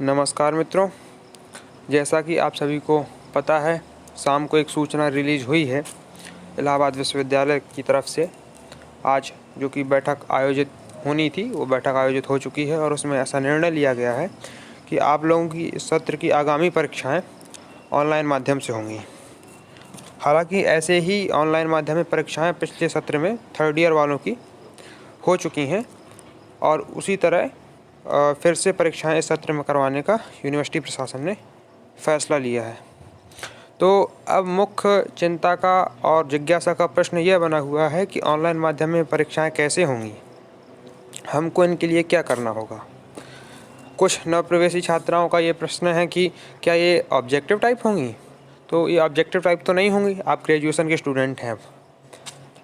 नमस्कार मित्रों, जैसा कि आप सभी को पता है, शाम को एक सूचना रिलीज़ हुई है इलाहाबाद विश्वविद्यालय की तरफ से। आज जो कि बैठक आयोजित होनी थी, वो बैठक आयोजित हो चुकी है और उसमें ऐसा निर्णय लिया गया है कि आप लोगों की इस सत्र की आगामी परीक्षाएं ऑनलाइन माध्यम से होंगी। हालांकि ऐसे ही ऑनलाइन माध्यम में परीक्षाएं पिछले सत्र में थर्ड ईयर वालों की हो चुकी हैं और उसी तरह फिर से परीक्षाएं इस सत्र में करवाने का यूनिवर्सिटी प्रशासन ने फैसला लिया है। तो अब मुख्य चिंता का और जिज्ञासा का प्रश्न यह बना हुआ है कि ऑनलाइन माध्यम में परीक्षाएं कैसे होंगी, हमको इनके लिए क्या करना होगा। कुछ नवप्रवेशी छात्राओं का ये प्रश्न है कि क्या ये ऑब्जेक्टिव टाइप होंगी। तो ये ऑब्जेक्टिव टाइप तो नहीं होंगी, आप ग्रेजुएशन के स्टूडेंट हैं अब,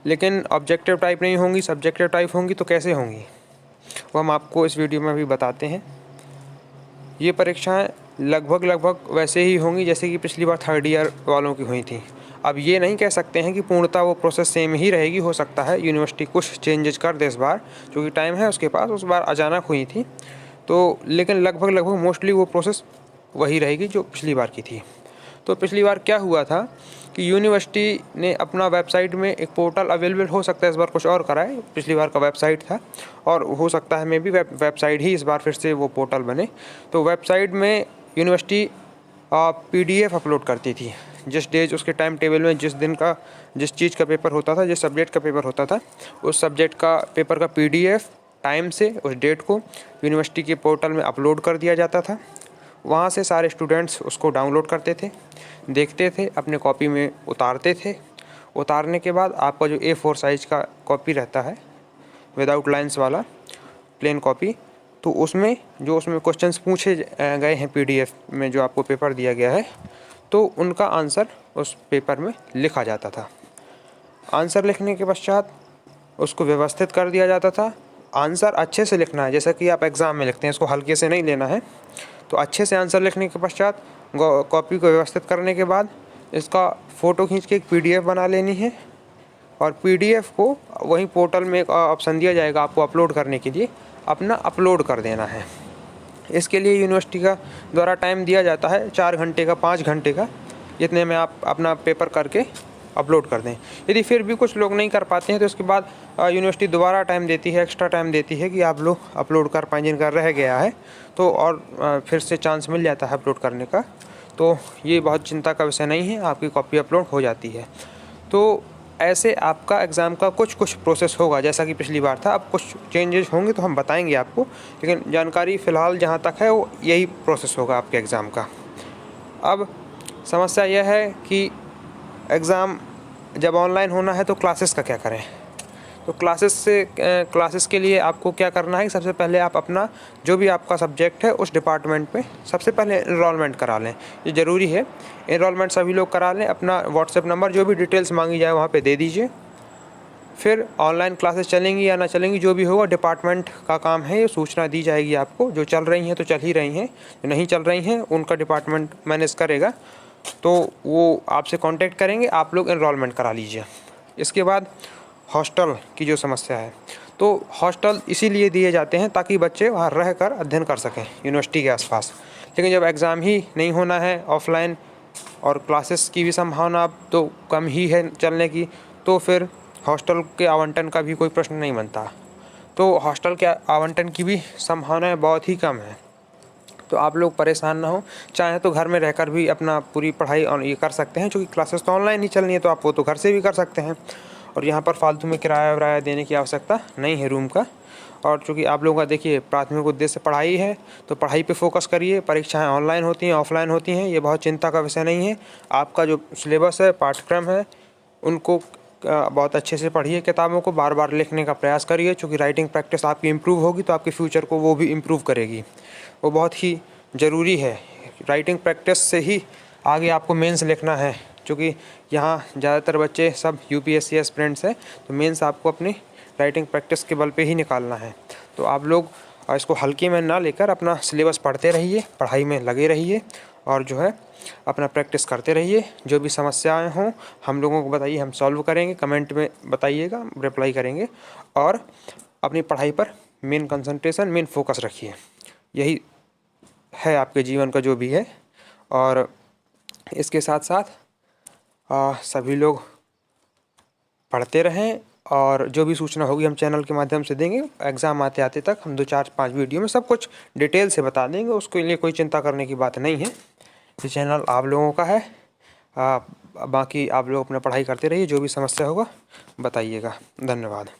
लेकिन ऑब्जेक्टिव टाइप नहीं होंगी, सब्जेक्टिव टाइप होंगी। तो कैसे होंगी वो हम आपको इस वीडियो में भी बताते हैं। ये परीक्षाएं लगभग वैसे ही होंगी जैसे कि पिछली बार थर्ड ईयर वालों की हुई थी। अब ये नहीं कह सकते हैं कि पूर्णतः वो प्रोसेस सेम ही रहेगी, हो सकता है यूनिवर्सिटी कुछ चेंजेस कर दे इस बार, क्योंकि टाइम है उसके पास, उस बार अचानक हुई थी। तो लेकिन लगभग मोस्टली वो प्रोसेस वही रहेगी जो पिछली बार की थी। तो पिछली बार क्या हुआ था कि यूनिवर्सिटी ने अपना वेबसाइट में एक पोर्टल अवेलेबल, हो सकता है इस बार कुछ और कराए, पिछली बार का वेबसाइट था और हो सकता है मैं भी वेबसाइट ही इस बार फिर से वो पोर्टल बने। तो वेबसाइट में यूनिवर्सिटी PDF अपलोड करती थी, जिस डेज उसके टाइम टेबल में जिस दिन का जिस चीज़ का पेपर होता था, जिस सब्जेक्ट का पेपर होता था, उस सब्जेक्ट का पेपर का PDF टाइम से उस डेट को यूनिवर्सिटी के पोर्टल में अपलोड कर दिया जाता था। वहाँ से सारे स्टूडेंट्स उसको डाउनलोड करते थे, देखते थे, अपने कॉपी में उतारते थे। उतारने के बाद आपका जो A4 साइज़ का कॉपी रहता है, विदाउट लाइंस वाला प्लेन कॉपी, तो उसमें क्वेश्चंस पूछे गए हैं PDF में, जो आपको पेपर दिया गया है, तो उनका आंसर उस पेपर में लिखा जाता था। आंसर लिखने के पश्चात उसको व्यवस्थित कर दिया जाता था। आंसर अच्छे से लिखना है, जैसा कि आप एग्ज़ाम में लिखते हैं, इसको हल्के से नहीं लेना है। तो अच्छे से आंसर लिखने के पश्चात कॉपी को व्यवस्थित करने के बाद इसका फ़ोटो खींच के एक PDF बना लेनी है और PDF को वहीं पोर्टल में एक ऑप्शन दिया जाएगा आपको अपलोड करने के लिए, अपना अपलोड कर देना है। इसके लिए यूनिवर्सिटी का द्वारा टाइम दिया जाता है 4 घंटे का, 5 घंटे का, जितने में आप अपना पेपर करके अपलोड कर दें। यदि फिर भी कुछ लोग नहीं कर पाते हैं तो इसके बाद यूनिवर्सिटी दोबारा टाइम देती है, एक्स्ट्रा टाइम देती है कि आप लोग अपलोड कर पाएँ, जिनका रह गया है तो और फिर से चांस मिल जाता है अपलोड करने का। तो ये बहुत चिंता का विषय नहीं है, आपकी कॉपी अपलोड हो जाती है। तो ऐसे आपका एग्ज़ाम का कुछ प्रोसेस होगा जैसा कि पिछली बार था। अब कुछ चेंजेस होंगे तो हम बताएंगे आपको, लेकिन जानकारी फ़िलहाल जहाँ तक है वो यही प्रोसेस होगा आपके एग्ज़ाम का। अब समस्या यह है कि एग्ज़ाम जब ऑनलाइन होना है तो क्लासेस का क्या करें। तो क्लासेस के लिए आपको क्या करना है, सबसे पहले आप अपना जो भी आपका सब्जेक्ट है उस डिपार्टमेंट में सबसे पहले इनरोलमेंट करा लें। ये ज़रूरी है, इनरोलमेंट सभी लोग करा लें। अपना व्हाट्सएप नंबर, जो भी डिटेल्स मांगी जाए वहाँ पे दे दीजिए। फिर ऑनलाइन क्लासेस चलेंगी या ना चलेंगी, जो भी होगा डिपार्टमेंट का काम है, ये सूचना दी जाएगी आपको। जो चल रही हैं तो चल ही रही हैं, जो नहीं चल रही हैं उनका डिपार्टमेंट मैनेज करेगा, तो वो आपसे कांटेक्ट करेंगे, आप लोग एनरोलमेंट करा लीजिए। इसके बाद हॉस्टल की जो समस्या है, तो हॉस्टल इसीलिए दिए जाते हैं ताकि बच्चे वहाँ रह कर अध्ययन कर सकें यूनिवर्सिटी के आसपास। लेकिन जब एग्ज़ाम ही नहीं होना है ऑफलाइन और क्लासेस की भी संभावना अब तो कम ही है चलने की, तो फिर हॉस्टल के आवंटन का भी कोई प्रश्न नहीं बनता। तो हॉस्टल के आवंटन की भी संभावनाएं बहुत ही कम है। तो आप लोग परेशान ना हो, चाहे तो घर में रहकर भी अपना पूरी पढ़ाई ये कर सकते हैं, क्योंकि क्लासेस तो ऑनलाइन ही चलनी है, तो आप वो तो घर से भी कर सकते हैं। और यहाँ पर फालतू में किराया वराया देने की आवश्यकता नहीं है रूम का। और चूँकि आप लोगों का देखिए प्राथमिक उद्देश्य पढ़ाई है, तो पढ़ाई पे फोकस करिए। परीक्षाएं ऑनलाइन होती हैं, ऑफलाइन होती हैं, ये बहुत चिंता का विषय नहीं है। आपका जो सिलेबस है, पाठ्यक्रम है, उनको बहुत अच्छे से पढ़िए, किताबों को बार बार लिखने का प्रयास करिए। चूँकि राइटिंग प्रैक्टिस आपकी इम्प्रूव होगी तो आपके फ्यूचर को वो भी इम्प्रूव करेगी, वो बहुत ही ज़रूरी है। राइटिंग प्रैक्टिस से ही आगे आपको मेंस लिखना है, क्योंकि यहाँ ज़्यादातर बच्चे सब UPSC एस्पिरेंट्स हैं, तो मेंस आपको अपनी राइटिंग प्रैक्टिस के बल पे ही निकालना है। तो आप लोग इसको हल्के में ना लेकर अपना सिलेबस पढ़ते रहिए, पढ़ाई में लगे रहिए और जो है अपना प्रैक्टिस करते रहिए। जो भी समस्याएं हों हम लोगों को बताइए, हम सॉल्व करेंगे। कमेंट में बताइएगा, रिप्लाई करेंगे। और अपनी पढ़ाई पर मेन कंसंट्रेशन, मेन फोकस रखिए, यही है आपके जीवन का जो भी है। और इसके साथ साथ सभी लोग पढ़ते रहें और जो भी सूचना होगी हम चैनल के माध्यम से देंगे। एग्ज़ाम आते आते तक हम 2-4-5 वीडियो में सब कुछ डिटेल से बता देंगे, उसके लिए कोई चिंता करने की बात नहीं है। ये चैनल आप लोगों का है। बाकी आप लोग अपना पढ़ाई करते रहिए, जो भी समस्या होगा बताइएगा। धन्यवाद।